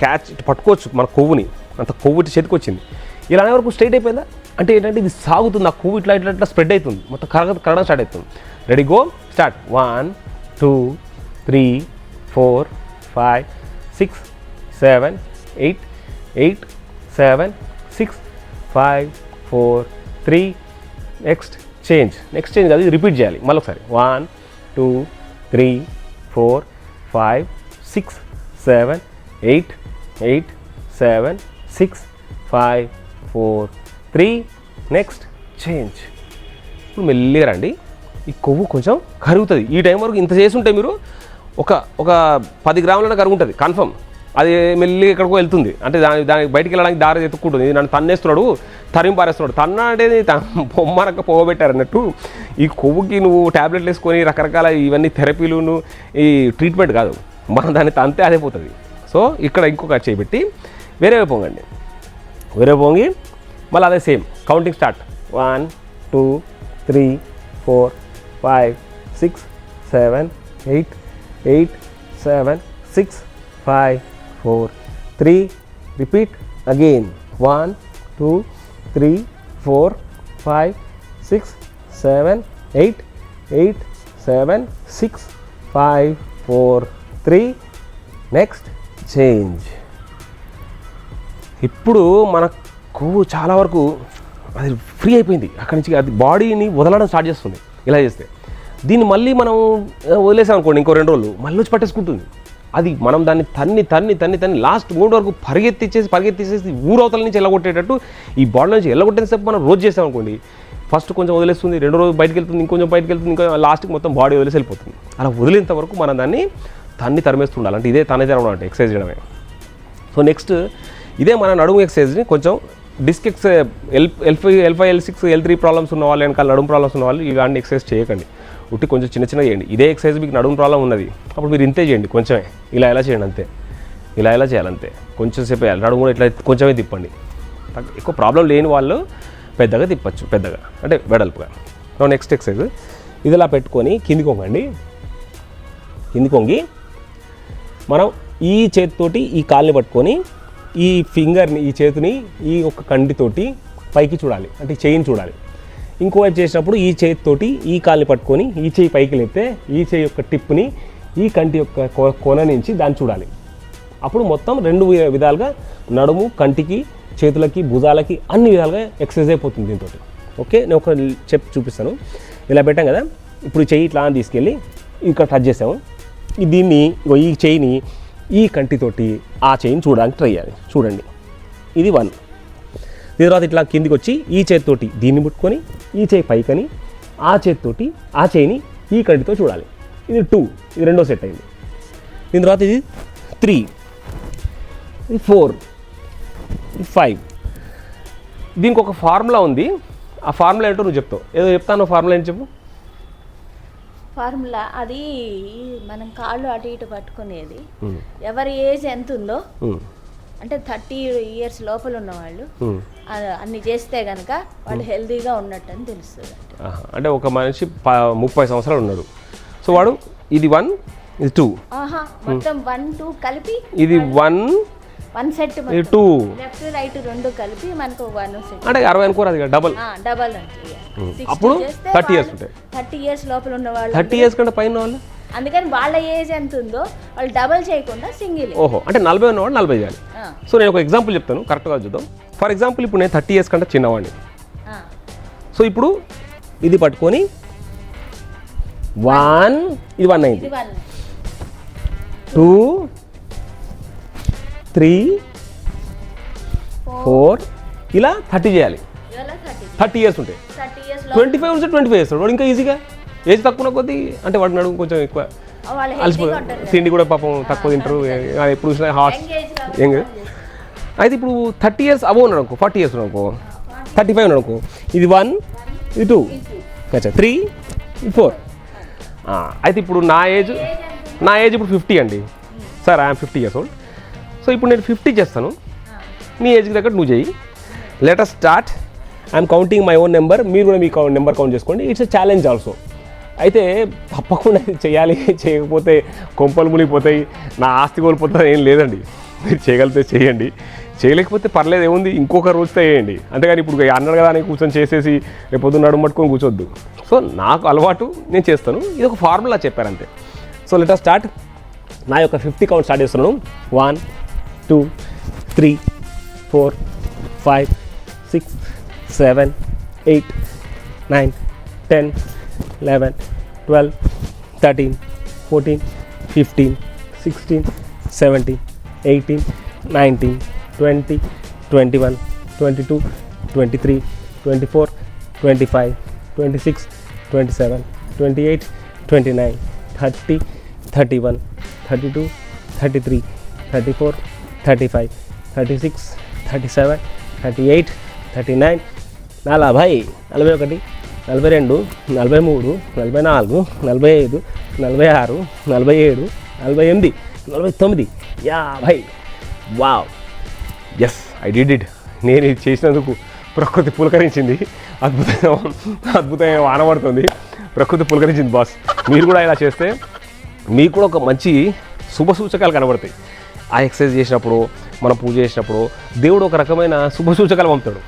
క్యాచ్ పట్టుకోవచ్చు మన కొవ్వుని. అంత కొవ్వు చేతికి వచ్చింది. ఇలా అనే వరకు స్ట్రైట్ అయిపోయిందా అంటే ఏంటంటే ఇది సాగుతుంది. ఆ కొవ్వు ఇట్లా ఇట్లా ఇట్లా స్ప్రెడ్ అవుతుంది, మొత్తం కరగడం స్టార్ట్ అవుతుంది. Ready go start. 1 2 3 4 5 6 7 8 8 7 6 5 4 3 next change కాదు, ఇది రిపీట్ చేయాలి మళ్ళీ ఒకసారి. 1 2 3 4 5 6 7 8 8 7 6 5 4 3 నెక్స్ట్ చేంజ్. ఇప్పుడు మెల్లిగా రండి. ఈ కొవ్వు కొంచెం కరుగుతుంది. ఈ టైం వరకు ఇంత చేసి ఉంటే మీరు ఒక 10 గ్రాములైనా కరుగుంటుంది కన్ఫర్మ్. అది మెల్లిగా ఎక్కడికో వెళ్తుంది అంటే దానికి బయటికి వెళ్ళడానికి దారి ఎత్తుక్కుంటుంది. నన్ను తన్నేస్తున్నాడు, తరిమి పారేస్తున్నాడు. తన్న అంటే బొమ్మనక్క పోగబెట్టారు అన్నట్టు. ఈ కొవ్వుకి నువ్వు ట్యాబ్లెట్లు వేసుకొని రకరకాల ఇవన్నీ థెరపీలు ఈ ట్రీట్మెంట్ కాదు, మనం దాన్ని తంతే అదే పోతుంది. సో ఇక్కడ ఇంకొక చేయబెట్టి వేరే పొంగండి. వేరే పొంగి మళ్ళీ అదే same counting start. 1 2 3 4 5 6 7 8 8 7 6 5 4 3 repeat again. 1 2 3 4 5 6 7 8 8 7 6 5 4 3 next change. ఇప్పుడు మన కొవ్వు చాలా వరకు అది ఫ్రీ అయిపోయింది. అక్కడి నుంచి అది బాడీని వదలడం స్టార్ట్ చేస్తుంది. ఇలా చేస్తే దీన్ని మళ్ళీ మనం వదిలేసాం అనుకోండి, ఇంకో 2 రోజులు మళ్ళీ వచ్చి పట్టేసుకుంటుంది. అది మనం దాన్ని తన్ని లాస్ట్ 3 వరకు పరిగెత్తేసేసి ఊరవతల నుంచి ఎల్లగొట్టేటట్టు ఈ బాడీ నుంచి ఎల్లగొట్టేసేపు మనం రోజు చేసాం అనుకోండి, ఫస్ట్ కొంచెం వదిలేస్తుంది, 2 రోజులు బయటకు వెళ్తుంది, ఇంకొంచెం బయటకు వెళ్తుంది, ఇంకా లాస్ట్కి మొత్తం బాడీ వదిలేసి వెళ్ళిపోతుంది. అలా వదిలేంత వరకు మనం దాన్ని తరిమేస్తుండాలి. అంటే ఇదే తనే తినడం అంటే ఎక్సర్సైజ్ చేయడమే. సో నెక్స్ట్ ఇదే మన నడుము ఎక్సర్సైజ్ని కొంచెం disc L5 L6 L3 problems ఉన్న వాళ్ళు, వెనకాల నడుము ప్రాబ్లమ్స్ ఉన్న వాళ్ళు ఇవన్నీ ఎక్సర్సైజ్ చేయకండి. ఉట్టి కొంచెం చిన్న చేయండి. ఇదే ఎక్సర్సైజ్ మీకు నడుము ప్రాబ్లం ఉన్నది అప్పుడు మీరు ఇంతే చేయండి, కొంచెమే ఇలా చేయండి అంతే. ఇలా చేయాలంతే, కొంచెం సేపు వేయాలి. నడుము కూడా ఇట్లా కొంచెమే తిప్పండి. ఎక్కువ ప్రాబ్లం లేని వాళ్ళు పెద్దగా తిప్పచ్చు, పెద్దగా అంటే వెడల్పుగా. నెక్స్ట్ ఎక్సర్సైజ్ ఇది ఇలా పెట్టుకొని కిందికి వంగండి. కిందికి వంగి మనం ఈ చేతితోటి ఈ కాల్ని పట్టుకొని ఈ ఫింగర్ని, ఈ చేతిని ఈ ఒక కంటితోటి పైకి చూడాలి, అంటే చెయ్యిని చూడాలి. ఇంకోవైపు చేసినప్పుడు ఈ చేతితోటి ఈ కాల్ని పట్టుకొని ఈ చెయ్యి పైకి లేపితే ఈ చెయ్యి యొక్క టిప్ని ఈ కంటి యొక్క కొన నుంచి దాన్ని చూడాలి. అప్పుడు మొత్తం 2 విధాలుగా నడుము, కంటికి, చేతులకి, భుజాలకి అన్ని విధాలుగా ఎక్సర్సైజ్ అయిపోతుంది దీంతో. ఓకే, నేను ఒక చూపిస్తాను. ఇలా పెట్టాం కదా, ఇప్పుడు ఈ చెయ్యి ఇట్లా తీసుకెళ్ళి ఇక్కడ టచ్ చేసాము. దీన్ని ఈ చెయ్యిని ఈ కంటితోటి ఆ చెయ్యిని చూడడానికి ట్రై చేయాలి. చూడండి, ఇది 1. దీని తర్వాత ఇట్లా కిందికి వచ్చి ఈ చేతితోటి దీన్ని ముట్టుకొని ఈ చెయ్యి పైకని ఆ చేతితోటి ఆ చెయ్యిని ఈ కంటితో చూడాలి. ఇది 2, ఇది 2వ సెట్ అయింది. దీని తర్వాత ఇది 3, ఇది 4, ఇది 5. దీనికి ఒక ఫార్ములా ఉంది. ఆ ఫార్ములా ఏంటో నువ్వు చెప్తావు. ఏదో చెప్తాను, ఫార్ములా ఏంటి చెప్పు. ఫార్ములా అది మనం కాళ్ళు అటు ఇటు పట్టుకునేది. ఎవరి ఏజ్ ఎంత ఉందో అంటే 30 years లోపల ఉన్న వాళ్ళు అన్ని చేస్తే కనుక వాళ్ళు హెల్తీగా ఉన్నట్టు అని తెలుస్తుంది. అంటే ఒక మనిషి 30 సంవత్సరాలు ఉన్నాడు, సో వాడు ఇది 1, ఇది 2, మొత్తం 1 2 కలిపి ఇది 1 సెట్, 2 లెఫ్ట్ రైట్ 2 కలిపి మనకు 1 సెట్ అంటే 60 అనుకోరు, అది డబల్ అంటే అప్పుడు 30 years ఉంటాయి. 30 years లోపల ఉన్న వాళ్ళు, 30 years కంటే పైన వాళ్ళు, అందుకని వాళ్ళ ఏజ్ ఎంత ఉందో వాళ్ళు డబల్ చేయకుండా సింగిల్. ఓహో, అంటే 40 ఉన్నవాడు 40 చేయాలి. సో నేను ఒక ఎగ్జాంపుల్ చెప్తాను, కరెక్ట్గా చూద్దాం. ఫర్ ఎగ్జాంపుల్ ఇప్పుడు నేను 30 years కంటే చిన్నవాడిని. సో ఇప్పుడు ఇది పట్టుకొని 1, ఇది 1 అయింది, 2 3 4 ఇలా 30 చేయాలి. 30 years ఉంటాయి. 25 ఉంటే 25 చేస్తాడు వాడు ఇంకా ఈజీగా. ఏజ్ తక్కువ కొద్దీ అంటే వాడు నడుము కొంచెం ఎక్కువ అలసిపోతుంది, తిండి కూడా పాపం తక్కువ తింటారు, ఎప్పుడు చూసినా హార్ట్ యంగ్. అయితే ఇప్పుడు 30 years అబోవ్ ఉన్నాడు అనుకో, 40 years ఉన్నాడు అనుకో, 35 ఉన్నాడు అనుకో, ఇది 1, ఇది 2, 3, 4. అయితే ఇప్పుడు నా ఏజ్ ఇప్పుడు 50 అండి. Sir I'm 50 years old. So ఇప్పుడు నేను 50 చేస్తాను, నీ ఏజ్కి తగ్గట్టు నువ్వు చేయి. Let us start. I'm counting my own number, మీరు కూడా మీ నెంబర్ కౌంట్ చేసుకోండి. It's a challenge also. అయితే తప్పకుండా చేయాలి, చేయకపోతే కొంపలు మునిగిపోతాయి, నా ఆస్తి కోల్పోతుంది ఏం లేదండి. మీరు చేయగలిగితే చేయండి, చేయలేకపోతే పర్లేదు, ఏముంది ఇంకొక రోజుతో వేయండి. అంతేగాని ఇప్పుడు అన్నాడు కదా అని కూర్చొని చేసేసి రేపు పొద్దున్న నడుము పట్టుకొని కూర్చోద్దు. సో నాకు అలవాటు, నేను చేస్తాను. ఇది ఒక ఫార్ములా చెప్పారు అంతే. So let us start. నా యొక్క 50 కౌంట్ స్టార్ట్ చేస్తున్నాను. 1 2 3 4 5 6 7 8 9 10 11 12 13 14 15 16 17 18 19 20 21 22 23 24 25 26 27 28 29 30 31 32 33 34 35 36 37 38 39 40 41 42 43 44 45 46 47 48 49 50. Wow, yes I did it. నేను ఇది చేసినందుకు ప్రకృతి పులకరించింది. అద్భుతంగా వాన పడుతుంది, ప్రకృతి పులకరించింది బాస్. మీరు కూడా ఇలా చేస్తే మీకు కూడా ఒక మంచి శుభ సూచకాలు కనబడతాయి. ఆ ఎక్సర్సైజ్ చేసినప్పుడు, మనం పూజ చేసినప్పుడు దేవుడు ఒక రకమైన శుభ సూచకాలు పంపుతాడు.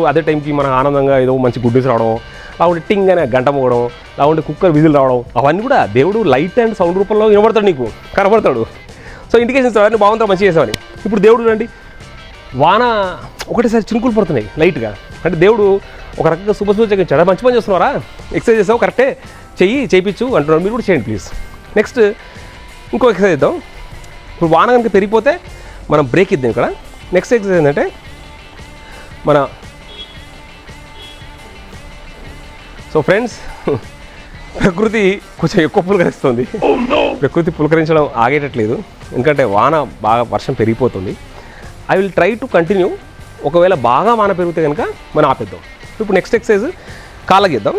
అదే టైంకి మనకు ఆనందంగా ఏదో మంచి గుడ్డీస్ రావడం, లేకుంటే టింగ్ అనే గంట మోగడం, లేకుంటే కుక్కర్ విజిల్ రావడం, అవన్నీ కూడా దేవుడు లైట్ అండ్ సౌండ్ రూపంలో వినబడతాడు, నీకు కనబడతాడు. సో ఇండికేషన్స్ అవన్నీ బాగుంటారు, మంచిగా చేసామని. ఇప్పుడు దేవుడు రండి, వాన ఒకటేసారి చినుకులు పడుతున్నాయి లైట్గా, అంటే దేవుడు ఒక రకంగా శుభ సూచక ఇచ్చాడు. మంచి పని చేస్తున్నారా, ఎక్సర్సైజ్ చేసావు, కరెక్టే, చేయించు అంటున్నారు. మీరు కూడా చేయండి ప్లీజ్. నెక్స్ట్ ఇంకో ఎక్సర్సైజ్ ఇద్దాం. ఇప్పుడు వాన కనుక పెరిగిపోతే మనం బ్రేక్ ఇద్దాం ఇక్కడ. నెక్స్ట్ ఎక్సర్సైజ్ ఏంటంటే మన సో ఫ్రెండ్స్, ప్రకృతి కొంచెం ఎక్కువ పులకరిస్తుంది. ప్రకృతి పులకరించడం ఆగేటట్లేదు, ఎందుకంటే వాన బాగా వర్షం పెరిగిపోతుంది. I will try to continue. ఒకవేళ బాగా వాన పెరిగితే కనుక మనం ఆపేద్దాం. ఇప్పుడు నెక్స్ట్ ఎక్సర్సైజ్ కాళ్ళకి ఇద్దాం.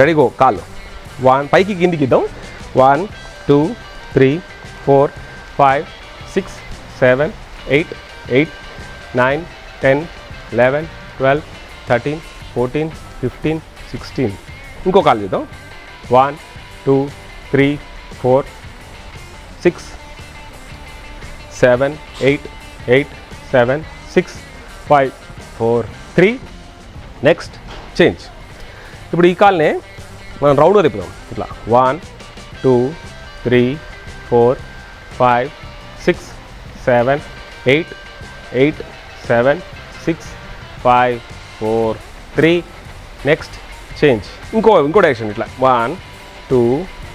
Ready go. కాళ్ళు 1 పైకి కిందికి ఇద్దాం. 1 2 3 4 5 6 7 8 8 9 10 11 12 13 14 15 16. ఇంకో కాలు చేద్దాం. 1 2 3 4 6 7 8 8 7 6 5 4 3. Next change. ఇప్పుడు ఈ కాల్నే మనం రౌండ్గా తిప్పుదాం ఇట్లా. 1 2 3 4 5 6 7 8 8 7 6 5 4 3. Next change. ఇంకో డైరెక్షన్ ఇట్లా. 1 2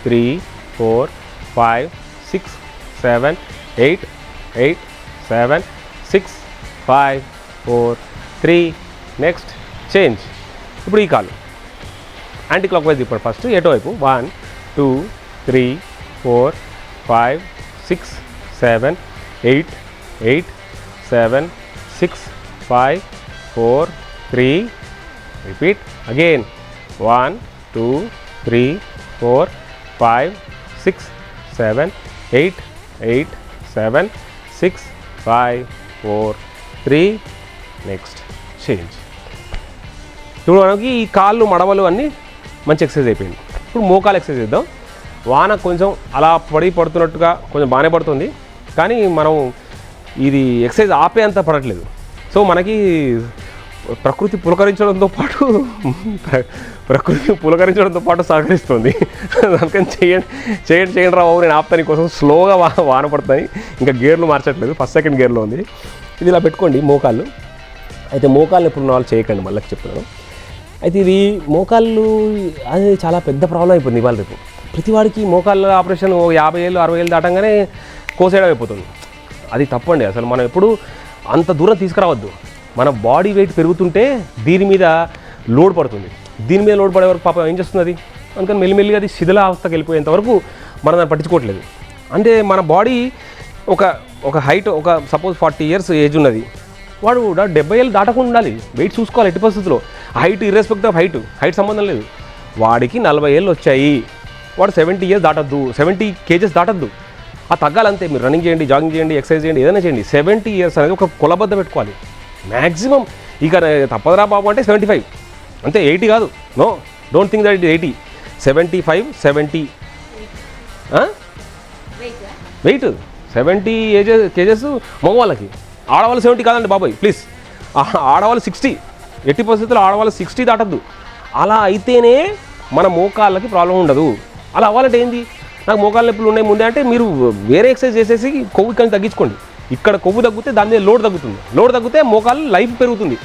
3 4 5 6 7 8 8 7 6 5 4 3. Next change. ఇప్పుడు ఈ కాలు యాంటీ క్లాక్ వైజ్ ఇప్పుడు ఫస్ట్ ఎటో వైపు. 1 2 3 4 5 6 7 8 8 7 6 5 4 3. Repeat again. 1 2 3 4 5 6 7 8 8 7 6 5 4 3. Next change. ఇప్పుడు మనకి ఈ కాళ్ళు మడమలు అన్నీ మంచి ఎక్సర్సైజ్ అయిపోయింది. ఇప్పుడు మోకాలు ఎక్సర్సైజ్ చేద్దాం. వాన కొంచెం అలా పడుతున్నట్టుగా కొంచెం బాగానే పడుతుంది, కానీ మనం ఇది ఎక్సర్సైజ్ ఆపే అంత పడట్లేదు. సో మనకి ప్రకృతి పులకరించడంతో పాటు సహకరిస్తుంది. అందుకని చేయండి రా బాబు, నేను ఆపుతాను కోసం. స్లోగా వాన పడుతున్నాయి, ఇంకా గేర్లు మార్చట్లేదు, ఫస్ట్ సెకండ్ గేర్లో ఉంది. ఇది ఇలా పెట్టుకోండి మోకాళ్ళు. అయితే మోకాళ్ళు ఎప్పుడు వాళ్ళు చేయకండి, మళ్ళీ చెప్తున్నాను. అయితే ఇది మోకాళ్ళు అది చాలా పెద్ద ప్రాబ్లం అయిపోయింది ఇవాళ రేపు. ప్రతి వాడికి మోకాళ్ళ ఆపరేషన్ 50 ఏళ్ళు 60 ఏళ్ళు దాటంగానే కోసేయడం అయిపోతుంది. అది తప్పండి. అసలు మనం ఎప్పుడు అంత దూరం తీసుకురావద్దు. మన బాడీ వెయిట్ పెరుగుతుంటే దీని మీద లోడ్ పడుతుంది. దీని మీద లోడ్ పడే వరకు పాపం ఏం చేస్తుంది అది, అందుకని మెల్లిమెల్లిగా అది శిథిలావస్థకి వెళ్ళిపోయేంత వరకు మనం దాన్ని పట్టించుకోవట్లేదు. అంటే మన బాడీ ఒక హైట్, ఒక సపోజ్ 40 years ఏజ్ ఉన్నది, వాడు 70 ఏళ్ళు దాటకుండా ఉండాలి. వెయిట్ చూసుకోవాలి ఎట్టి పరిస్థితుల్లో. హైట్ ఇర్రెస్పెక్ట్ ఆఫ్ హైట్ సంబంధం లేదు. వాడికి 40 ఏళ్ళు వచ్చాయి, వాడు 70 years దాటద్దు, 70 kgs దాటద్దు. ఆ తగ్గాలంతే. మీరు రన్నింగ్ చేయండి, జాగింగ్ చేయండి, ఎక్సర్సైజ్ చేయండి, ఏదైనా చేయండి. 70 years అనేది ఒక కులబద్ద పెట్టుకోవాలి మ్యాక్సిమం. ఇక తప్పదురా బాబు అంటే 75, అంతే. 80 కాదు. No, don't think that it 80. 75, 70 weight. 70 kgs మగవాళ్ళకి. ఆడవాళ్ళు 70 కాదండి బాబాయ్, ప్లీజ్. ఆడవాళ్ళు 60, ఎట్టి పరిస్థితుల్లో ఆడవాళ్ళు 60 దాటద్దు. అలా అయితేనే మన మోకాళ్ళకి ప్రాబ్లం ఉండదు. అలా అవ్వాలంటే ఏంది, నాకు మోకాళ్ళ నొప్పులు ఉన్నాయి ముందే అంటే మీరు వేరే ఎక్సర్సైజ్ చేసేసి కొవ్వు కానీ తగ్గించుకోండి. ఇక్కడ కొవ్వు తగ్గితే దాని మీద లోడ్ తగ్గుతుంది. లోడ్ తగ్గితే మోకాళ్ళ లైఫ్ పెరుగుతుంది.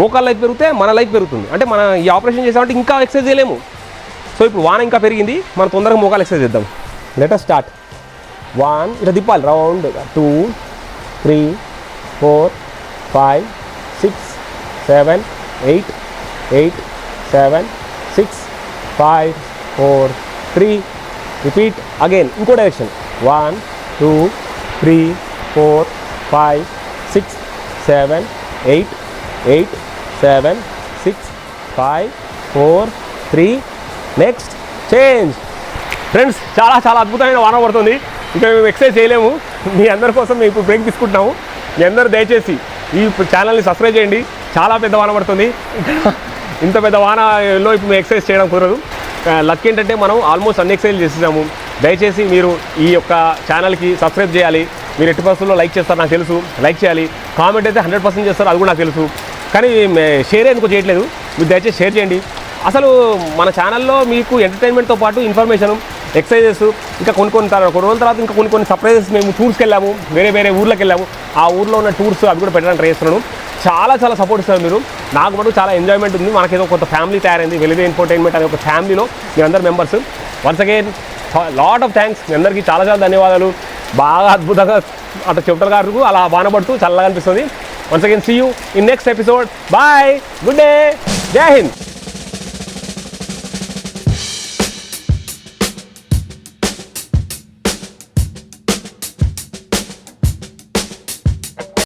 మోకాళ్ళ లైఫ్ పెరిగితే మన లైఫ్ పెరుగుతుంది. అంటే మన ఈ ఆపరేషన్ చేసామంటే ఇంకా ఎక్సర్సైజ్ చేయలేము. సో ఇప్పుడు వాన ఇంకా పెరిగింది, మనం తొందరగా మోకాళ్ళ ఎక్సర్సైజ్ చేద్దాం. Let us start. 1, ఇలా తిప్పాలి రౌండ్. 2, 3, 4, 5, 6, 7, 8, 8, 7, 6, 5, 4, 3. Repeat again. ఇంకో డైరెక్షన్. 1, 2, 3, 4, 5, 6, 7, 8, 8, 7, 6, 5, 4, 3. Next change. ఫ్రెండ్స్, చాలా చాలా అద్భుతమైన వాన పడుతుంది. ఇంకా మేము ఎక్సర్సైజ్ చేయలేము. మీ అందరి కోసం మేము ఇప్పుడు బ్రేక్ తీసుకుంటున్నాము. మీ అందరూ దయచేసి ఈ ఛానల్ని సబ్స్క్రైబ్ చేయండి. చాలా పెద్ద వాన పడుతుంది. ఇంత పెద్ద వానలో ఇప్పుడు మేము ఎక్సర్సైజ్ చేయడం కుదరదు. లక్ ఏంటంటే మనం ఆల్మోస్ట్ అన్ని ఎక్సర్సైజ్ చేసేసాము. దయచేసి మీరు ఈ యొక్క ఛానల్కి సబ్స్క్రైబ్ చేయాలి. మీరు ఎట్టి పరిస్థితుల్లో లైక్ చేస్తారు నాకు తెలుసు. లైక్ చేయాలి. కామెంట్ అయితే 100% చేస్తారు, అది కూడా నాకు తెలుసు. కానీ షేర్ ఎందుకు చేయట్లేదు, మీరు దయచేసి షేర్ చేయండి. అసలు మన ఛానల్లో మీకు ఎంటర్టైన్మెంట్తో పాటు ఇన్ఫర్మేషన్, ఎక్సర్సైజెస్, ఇంకా కొన్ని రోజుల తర్వాత ఇంకా కొన్ని సర్ప్రైజెస్. మేము టూర్స్కి వెళ్ళాము, వేరే ఊర్లోకి వెళ్ళాము. ఆ ఊర్లో ఉన్న టూర్స్ అవి కూడా పెట్టడానికి ట్రై చేస్తున్నాను. చాలా సపోర్ట్ ఇస్తారు మీరు. నాకు మటుకు చాలా ఎంజాయ్మెంట్ ఉంది. మనకేదో కొంత ఫ్యామిలీ తయారైంది. వెలివే ఎంటర్టైన్మెంట్ అనే ఒక ఫ్యామిలీలో మీ అందరు members. Once again lot of thanks. మీ అందరికీ చాలా ధన్యవాదాలు. బాగా అద్భుతంగా అటు చెప్టర్ గారు అలా బానపడుతూ చల్లగా అనిపిస్తుంది. Once again see you in next episode. Bye, good day, జై హింద్.